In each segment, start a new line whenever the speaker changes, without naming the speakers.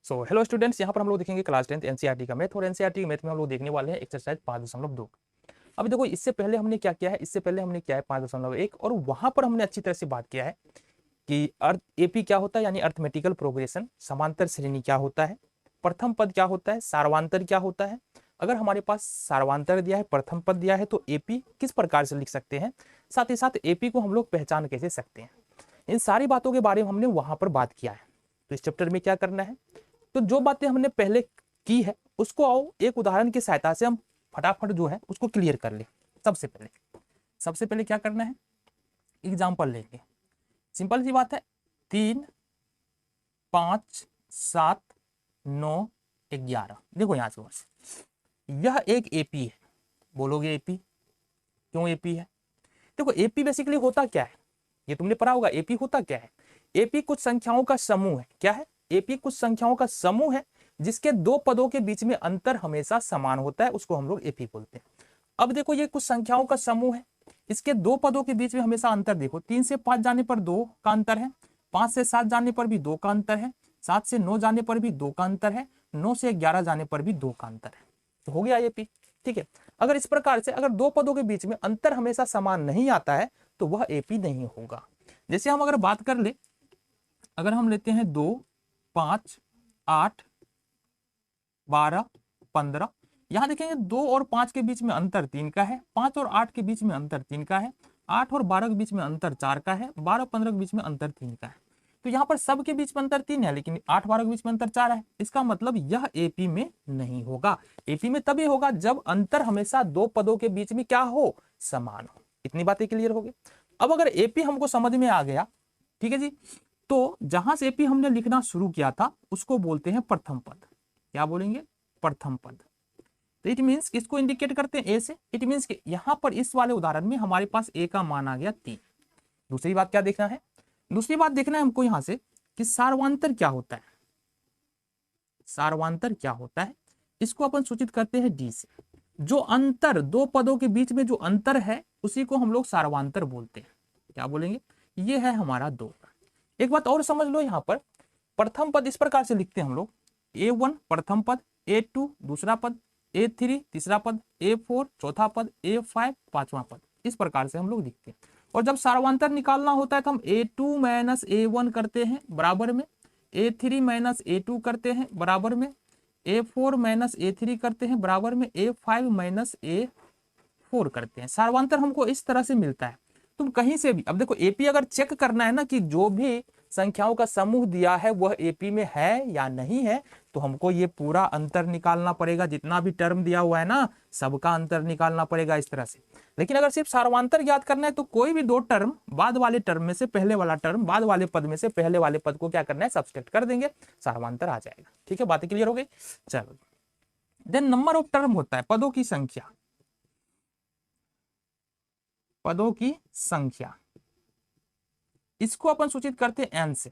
So hello students, यहाँ पर हम लोग देखेंगे क्लास 10th एनसीईआरटी का मैथ और एनसीईआरटी के मैथ में हम लोग देखने वाले हैं एक्सरसाइज 5.2। अभी देखो, इससे पहले हमने क्या किया है, इससे पहले हमने किया है 5.1 और वहां पर हमने अच्छी तरह से बात किया है कि अर्थ एपी क्या होता है, यानी अर्थमेटिकल प्रोग्रेशन, समांतर श्रेणी क्या होता है, प्रथम पद क्या होता है, सार्वांतर क्या होता है। अगर हमारे पास सार्वांतर दिया है, प्रथम पद दिया है, तो एपी किस प्रकार से लिख सकते हैं, साथ ही साथ एपी को हम लोग पहचान कैसे सकते हैं, इन सारी बातों के बारे में हमने वहां पर बात किया है। तो इस चैप्टर में क्या करना है, तो जो बातें हमने पहले की है उसको आओ एक उदाहरण की सहायता से हम फटाफट जो है उसको क्लियर कर ले। सबसे पहले क्या करना है, एग्जाम्पल लेंगे। सिंपल सी बात है, 3, 5, 7, 9, 11। देखो यहां से बस, यह एक एपी है। बोलोगे एपी क्यों एपी है? देखो एपी बेसिकली होता क्या है, ये तुमने पढ़ा होगा। एपी होता क्या है? एपी कुछ संख्याओं का समूह है। क्या है? एपी कुछ संख्याओं का समूह है जिसके दो पदों के बीच में अंतर हमेशा समान होता है, उसको हम लोग एपी बोलते हैं। अब देखो, ये कुछ संख्याओं का समूह है, इसके दो पदों के बीच में हमेशा अंतर देखो, 3 से 5 जाने पर 2 का अंतर है, 5 से 7 जाने पर भी 2 का अंतर है, 7 से 9 जाने पर भी 2 का अंतर है, 9 से 11 जाने पर भी 2 का अंतर है। तो हो गया एपी। ठीक है, अगर इस प्रकार से अगर दो पदों के बीच में अंतर हमेशा समान नहीं आता है तो वह एपी नहीं होगा। जैसे हम अगर बात कर ले, अगर हम लेते हैं 2, 5, 8, 12, 15, यहां देखेंगे 2 और 5 के बीच में अंतर 3 का है, 5 और 8 के बीच में अंतर 3 का है, 8 और 12 के बीच में अंतर 4 का है, 12 15 के बीच में अंतर 3 का है। तो यहाँ पर सब के बीच में अंतर 3 है, लेकिन 8 12 के बीच में अंतर 4 है। इसका मतलब यह एपी में नहीं होगा। एपी में तभी होगा जब अंतर हमेशा दो पदों के बीच में क्या हो, समान हो। इतनी बातें क्लियर हो गई। अब अगर एपी हमको समझ में आ गया, ठीक है जी, तो जहां से एपी हमने लिखना शुरू किया था उसको बोलते हैं प्रथम पद। क्या बोलेंगे? प्रथम पद। तो इट मींस इसको इंडिकेट करते हैं ए से। इट मींस कि यहां पर इस वाले उदाहरण में हमारे पास ए का मान आ गया 3। दूसरी बात क्या देखना है? दूसरी बात देखना है हमको यहां से कि सार्वांतर क्या होता है। सार्वांतर क्या होता है, इसको अपन सूचित करते हैं डी से। जो अंतर दो पदों के बीच में जो अंतर है उसी को हम लोग सार्वांतर बोलते हैं। क्या बोलेंगे? ये है हमारा 2। एक बात और समझ लो, यहां पर प्रथम पद इस प्रकार से लिखते हैं हम लोग, A1 प्रथम पद, A2 दूसरा पद, A3 तीसरा पद, A4 चौथा पद, A5 पांचवा पद। इस प्रकार से हम लोग लिखते हैं। और जब सार्वांतर निकालना होता है तो हम A2 माइनस A1 करते हैं बराबर में, A3 माइनस A2 करते हैं बराबर में, A4 माइनस A3 करते हैं बराबर में, A5 माइनस A4 करते हैं। सार्वांतर हमको इस तरह से मिलता है। तुम कहीं से भी, अब देखो एपी अगर चेक करना है ना कि जो भी संख्याओं का समूह दिया है वह एपी में है या नहीं है, तो हमको ये पूरा अंतर निकालना पड़ेगा। जितना भी टर्म दिया हुआ है ना, सबका अंतर निकालना पड़ेगा इस तरह से। लेकिन अगर सिर्फ सार्वांतर याद करना है तो कोई भी दो टर्म बाद वाले टर्म में से पहले वाला टर्म बाद वाले पद में से पहले वाले पद को क्या करना है, सब्सट्रैक्ट कर देंगे, सार्वांतर आ जाएगा। ठीक है, बातें क्लियर हो गई। चलो, देन नंबर ऑफ टर्म होता है पदों की संख्या। पदों की संख्या, इसको अपन सूचित करते हैं एन से।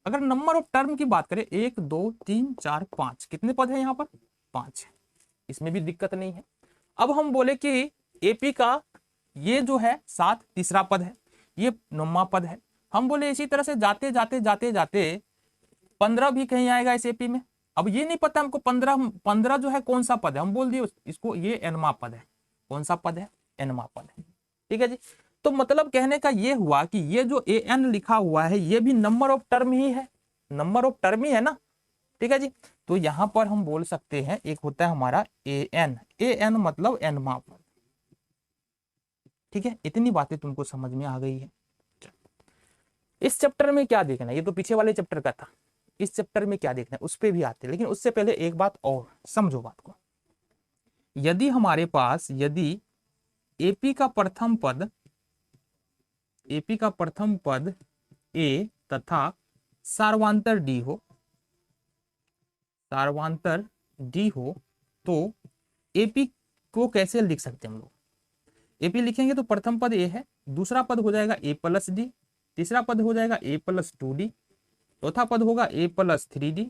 अगर नंबर ऑफ टर्म की बात करें, 1 2 3 4 5, कितने पद हैं यहाँ पर? 5 है। इसमें भी दिक्कत नहीं है। अब हम बोले कि एपी का ये जो है 7 तीसरा पद है, ये 9वां पद है। हम बोले इसी तरह से जाते जाते जाते जाते 15 भी कहीं आएगा इस एपी में। अब ये नहीं पता हमको 15 जो है कौन सा पद है, हम बोल दिए इसको ये एनवा पद है। कौन सा पद है? एनवा पद है। ठीक है जी। तो मतलब कहने का ये हुआ कि ये जो ए एन लिखा हुआ है ये भी नंबर ऑफ टर्म ही है, नंबर ऑफ टर्म ही है ना। ठीक है जी। तो यहां पर हम बोल सकते हैं एक होता है हमारा ए एन मतलब एनवा पद। ठीक है, इतनी बातें तुमको समझ में आ गई है। इस चैप्टर में क्या देखना है, ये तो पीछे वाले चैप्टर का था। इस चैप्टर में क्या देखना है उस पर भी आते हैं, लेकिन उससे पहले एक बात और समझो बात को। यदि हमारे पास यदि एपी का प्रथम पद, एपी का प्रथम पद ए तथा सार्वांतर डी हो, सार्वांतर डी हो, तो एपी को कैसे लिख सकते हैं हम लोग? एपी लिखेंगे तो प्रथम पद ए है, दूसरा पद हो जाएगा ए प्लस डी, तीसरा पद हो जाएगा ए प्लस 2d, चौथा पद होगा ए प्लस 3d,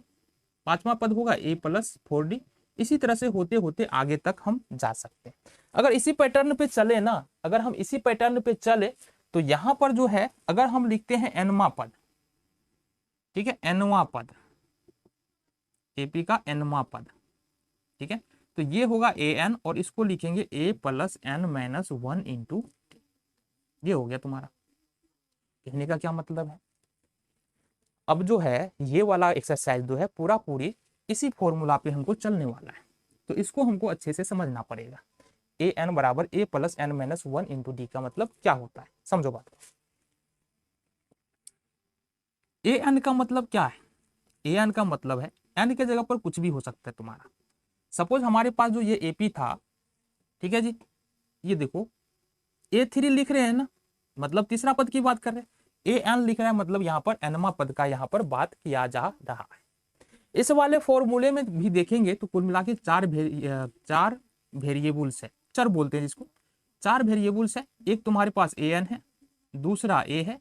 पांचवा पद होगा ए प्लस 4d। इसी तरह से होते होते आगे तक हम जा सकते हैं। अगर इसी पैटर्न पे चले ना, अगर हम इसी पैटर्न पे चले तो यहां पर जो है अगर हम लिखते हैं एनवा पद, ठीक है, एनवा पद, एपी का एनवा पद, ठीक है। तो ये होगा ए एन और इसको लिखेंगे ए प्लस एन माइनस 1 इंटू, ये हो गया तुम्हारा। कहने का क्या मतलब है, अब जो है ये वाला एक्सरसाइज जो है पूरा पूरी इसी फॉर्मूला पे हमको चलने वाला है, तो इसको हमको अच्छे से समझना पड़ेगा। ए एन बराबर A plus N minus 1 into D का मतलब क्या होता है, समझो बात को। ए एन का मतलब क्या है, ए एन का मतलब है एन के जगह पर कुछ भी हो सकता है तुम्हारा। सपोज हमारे पास जो ये एपी था, ठीक है जी, ये देखो ए3 लिख रहे हैं ना, मतलब तीसरा पद की बात कर रहे हैं। ए एन लिख रहा है मतलब यहाँ पर एनवा पद का यहाँ पर बात किया जा रहा है। इस वाले फॉर्मूले में भी देखेंगे तो कुल मिला के चार वेरिएबल्स है, चर बोलते हैं जिसको, 4 वेरिएबल्स है। एक तुम्हारे पास ए एन है, दूसरा ए है,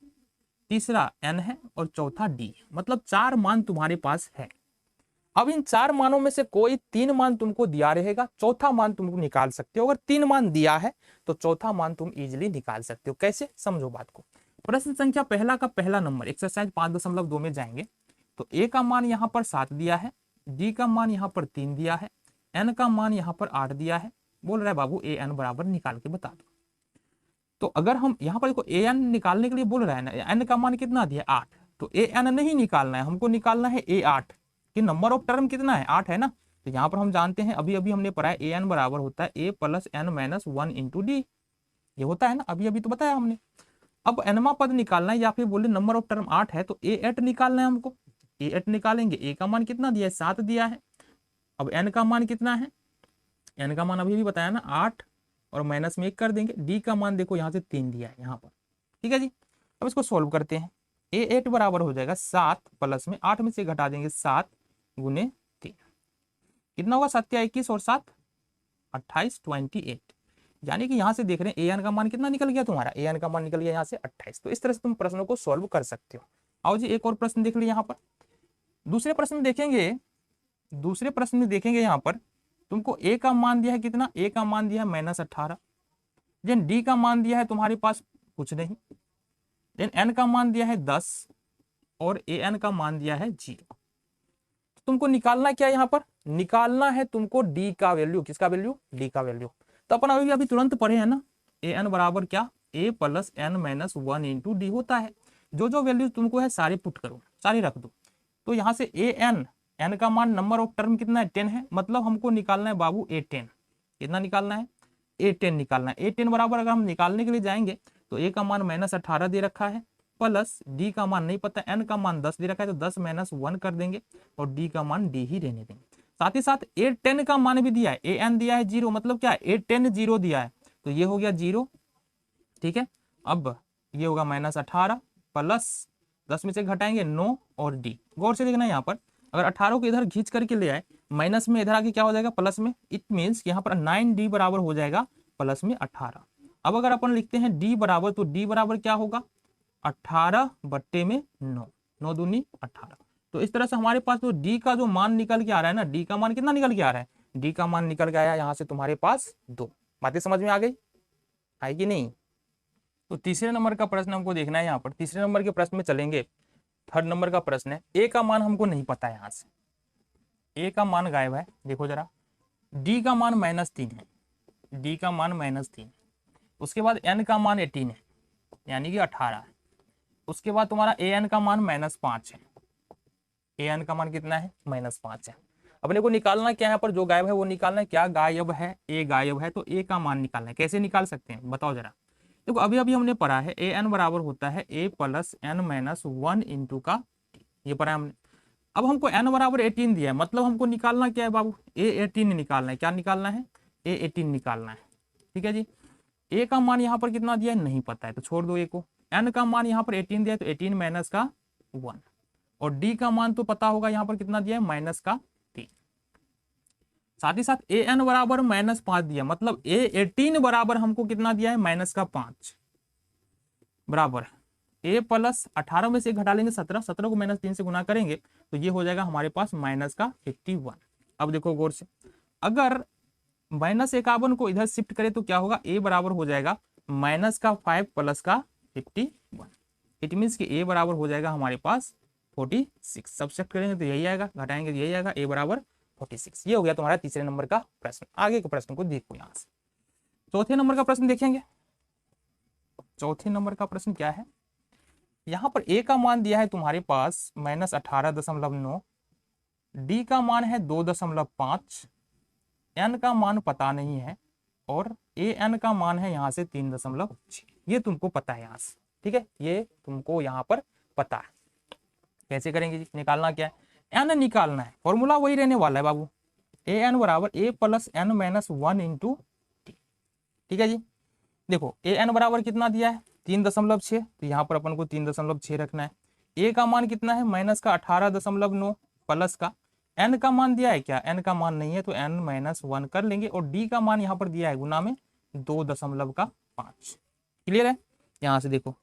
तीसरा एन है और चौथा डी, मतलब 4 मान तुम्हारे पास है। अब इन 4 मानों में से कोई 3 मान तुमको दिया रहेगा, चौथा मान तुमको निकाल सकते हो। अगर 3 मान दिया है तो चौथा मान तुम इजिली निकाल सकते हो। कैसे, समझो बात को। प्रश्न संख्या पहला का पहला नंबर एक्सरसाइज 5.2 में जाएंगे तो ए का मान यहाँ पर 7 दिया है, डी का मान यहाँ पर 3 दिया है, एन का मान यहाँ पर 8 दिया है। बोल रहा है बाबू ए एन बराबर निकाल के बता दो। तो अगर हम यहाँ पर देखो ए एन निकालने के लिए बोल रहा है ना, एन का मान कितना दिया 8, तो ए एन नहीं निकालना है, हमको निकालना है ए 8 कि नंबर ऑफ टर्म कितना है 8 है ना। तो यहाँ पर हम जानते हैं अभी अभी हमने पढ़ा है ए एन बराबर होता है A plus N minus 1 into D, ये होता है ना, अभी अभी तो बताया हमने। अब एनवा पद निकालना है या फिर बोले नंबर ऑफ टर्म 8 है तो ए 8 निकालना है हमको। ए 8 निकालेंगे, ए का मान कितना दिया है 7 दिया है। अब एन का मान कितना है, एन का मान अभी भी बताया ना 8 और माइनस में 1 कर देंगे। डी का मान देखो यहाँ से 3 दिया है यहाँ पर, ठीक है जी। अब इसको सोल्व करते हैं। ए 8 बराबर हो जाएगा 7 प्लस में 8 में से घटा देंगे 7 गुने 3, कितना होगा 7 या 21 और 7 28, 28। यानी कि यहाँ से देख रहे हैं ए एन का मान कितना निकल गया तुम्हारा, ए एन का मान निकल गया यहाँ से 28। तो इस तरह से तुम प्रश्नों को सॉल्व कर सकते हो। आओ जी एक और प्रश्न देख लीजिए यहाँ पर। दूसरे प्रश्न में देखेंगे, दूसरे प्रश्न में देखेंगे यहाँ पर तुमको ए का मान दिया है कितना, ए का मान दिया है -18, देन डी का मान दिया है तुम्हारे पास कुछ नहीं, देन एन का मान दिया है 10 और ए एन का मान दिया है 0। तो तुमको निकालना क्या है यहाँ पर, निकालना है तुमको डी का वैल्यू। किसका वैल्यू, डी का वैल्यू। तो अपन अभी तुरंत पढ़े हैं ना, ए एन बराबर क्या, A plus N minus 1 into D होता है। जो जो वैल्यू तुमको है सारे पुट करो, सारे रख दो। तो यहाँ से ए एन, एन का मान नंबर ऑफ टर्म कितना है 10 है, मतलब हमको निकालना है बाबू ए 10। कितना निकालना है, ए 10 निकालना है। ए 10 बराबर अगर हम निकालने के लिए जाएंगे तो ए का मान -18 दे रखा है, प्लस डी का मान नहीं पता, एन का मान 10 दे रखा है तो 10 माइनस 1 कर देंगे और डी का मान डी ही रहने देंगे। साथ ही साथ ए 10 का मान भी दिया है, ए एन दिया है 0, मतलब क्या है ए 10 0 दिया है तो ये हो गया 0, ठीक है। अब ये होगा -18 प्लस 10 में से घटाएंगे 9 और डी। गौर से देखना यहाँ पर, अगर 18 को इधर खींच करके ले आए माइनस में, इधर आके क्या हो जाएगा प्लस में। इट मीन्स यहाँ पर 9d बराबर हो जाएगा प्लस में 18। अब अगर अपन लिखते हैं d बराबर, तो d बराबर क्या होगा 18 बट्टे में 9, 9 दूनी 18। तो इस तरह से हमारे पास तो d का जो मान निकल के आ रहा है ना, d का मान कितना निकल के आ रहा है, d का मान निकल के आया यहाँ से तुम्हारे पास 2। बातें समझ में आ गई, आई कि नहीं। तो तीसरे नंबर का प्रश्न हमको देखना है यहाँ पर। तीसरे नंबर के प्रश्न में चलेंगे। थर्ड नंबर का प्रश्न है, ए का मान हमको नहीं पता है, यहाँ से ए का मान गायब है। देखो जरा, डी का मान -3 है, डी का मान -3, उसके बाद एन का मान 18 है यानी कि 18 है। उसके बाद तुम्हारा ए एन का मान -5 है, ए एन का मान कितना है -5 है। अपने को निकालना क्या है, यहाँ पर जो गायब है वो निकालना है। क्या गायब है, ए गायब है, तो ए का मान निकालना है। कैसे निकाल सकते हैं बताओ जरा। देखो अभी अभी हमने पढ़ा है ए एन बराबर होता है A plus N minus 1 into का, ये पढ़ा है हमने। अब हमको एन बराबर 18 दिया है, मतलब हमको निकालना क्या है बाबू, ए 18 निकालना है। क्या निकालना है, ए 18 निकालना है, ठीक है जी। ए का मान यहाँ पर कितना दिया है नहीं पता है तो छोड़ दो ए को। एन का मान यहाँ पर 18 दिया है तो 18 माइनस का 1, और डी का मान तो पता होगा यहाँ पर कितना दिया है -3। साथ ही साथ ए एन बराबर -5 दिया, मतलब ए 18 बराबर हमको कितना दिया है -5 बराबर ए प्लस 18 में से घटा लेंगे 17, 17 को -3 से गुना करेंगे तो ये हो जाएगा हमारे पास -51। अब देखो गौर से, अगर -51 को इधर शिफ्ट करें तो क्या होगा, ए बराबर हो जाएगा -5 प्लस का 51। इट मीन्स कि ए बराबर हो जाएगा हमारे पास 46। सब्ट्रैक्ट करेंगे तो यही आएगा, घटाएंगे तो यही आएगा, a बराबर 46। ये हो गया तुम्हारा तीसरे नंबर का प्रश्न। आगे के प्रश्न को देखो यहाँ से। चौथे नंबर का प्रश्न देखेंगे। चौथे नंबर का प्रश्न क्या है, यहाँ पर a का मान दिया है तुम्हारे पास -18.9, d का मान है 2.5, n का मान पता नहीं है, और an का मान है यहाँ से 3.6। ये तुमको पता है यहाँ से, ठीक है, ये तुमको यहाँ पर पता है। कैसे करेंगे जी, निकालना क्या है, n निकालना है, फॉर्मूला वही रहने वाला है बाबू, an बराबर a plus n minus 1 into T. ठीक है जी, देखो an बराबर कितना दिया है 3.6, तो यहाँ पर अपन को 3.6 रखना है। a का मान कितना है माइनस का 18.9, प्लस का n का मान दिया है क्या, n का मान नहीं है तो n माइनस 1 कर लेंगे, और d का मान यहाँ पर दिया है गुना में 2.5। क्लियर है, यहाँ से देखो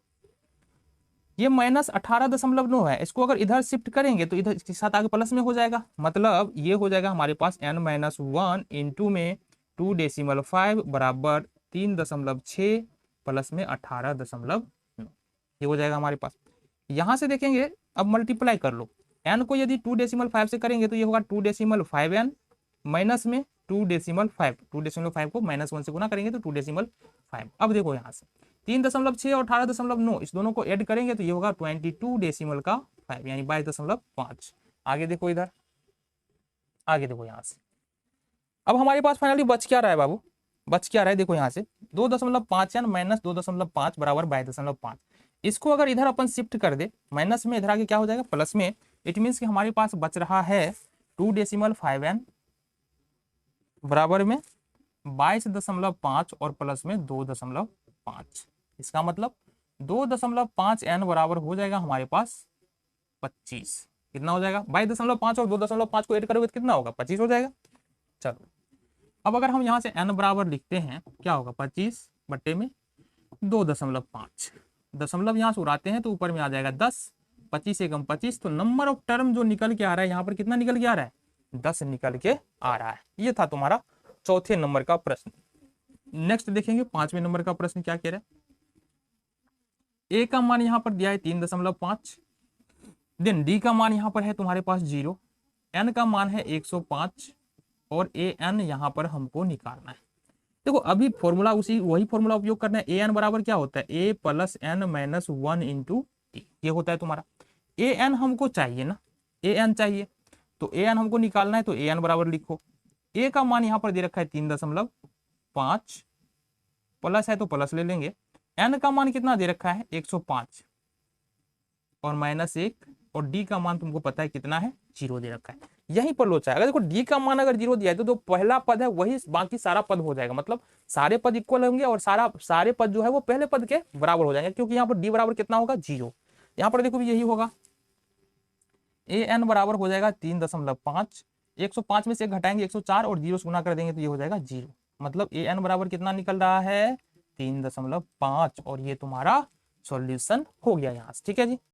ये -18.9 है, इसको अगर इधर शिफ्ट करेंगे तो इधर इसके साथ आगे प्लस में हो जाएगा, मतलब ये हो जाएगा हमारे पास n-1 इंटू में 2.5 बराबर 3.6 प्लस में 18.9, ये हो जाएगा हमारे पास। यहाँ से देखेंगे, अब मल्टीप्लाई कर लो, n को यदि 2.5 से करेंगे तो ये होगा 2.5n माइनस में 2.5, 2.5 को -1 से गुना करेंगे तो 2.5। अब देखो यहाँ से 3.6 और 18.9 इस दोनों को ऐड करेंगे तो ये होगा 22.5 यानी 22.5। आगे देखो इधर, आगे देखो यहाँ से, अब हमारे पास फाइनली बच क्या रहा है बाबू, बच क्या रहा है, देखो यहाँ से 2.5n माइनस 2.5 बराबर 22.5। इसको अगर इधर अपन शिफ्ट कर दे, माइनस में इधर आके क्या हो जाएगा प्लस में, इट मीन्स कि हमारे पास बच रहा है 2.5n बराबर में 22.5 और प्लस में 2.5। इसका मतलब 2.5n बराबर हो जाएगा हमारे पास 25। कितना हो जाएगा, 22.5 और 2.5 को ऐड करोगे तो कितना होगा 25 हो जाएगा। चलो अब अगर हम यहाँ से n बराबर लिखते हैं, क्या होगा 25 बट्टे में 2.5, दशमलव यहाँ से उड़ाते हैं तो ऊपर में आ जाएगा 10, 25 एकम 25, तो नंबर ऑफ टर्म जो निकल के आ रहा है यहाँ पर कितना निकल के आ रहा है 10 निकल के आ रहा है। ये था तुम्हारा चौथे नंबर का प्रश्न। नेक्स्ट देखेंगे 5वें नंबर का प्रश्न क्या कह रहा है, a का मान यहाँ पर दिया है 3.5, देन d का मान यहाँ पर है तुम्हारे पास 0, n का मान है 105 और an यहाँ पर हमको निकालना है। देखो अभी फॉर्मूला वही फॉर्मूला उपयोग करना है। an बराबर क्या होता है a plus n minus 1 into T, ये होता है तुम्हारा। an हमको चाहिए ना, an चाहिए तो an हमको निकालना है, तो an बराबर लिखो, a का मान यहाँ पर दे रखा है 3.5, प्लस है तो प्लस ले लेंगे, n का मान कितना दे रखा है 105 और -1, और d का मान तुमको पता है कितना है 0 दे रखा है। यहीं पर लोचा है, अगर देखो d का मान अगर 0 दिया है तो जो पहला पद है वही बाकी सारा पद हो जाएगा, मतलब सारे पद इक्वल होंगे और सारे पद जो है वो पहले पद के बराबर हो जाएंगे, क्योंकि यहाँ पर d बराबर कितना होगा 0। यहाँ पर देखो भी यही होगा, an बराबर हो जाएगा 3.5, 105 में से घटाएंगे 104 और 0 से गुना कर देंगे तो ये हो जाएगा 0, मतलब an बराबर कितना निकल रहा है 3.5, और ये तुम्हारा सॉल्यूशन हो गया यहाँ से। ठीक है जी।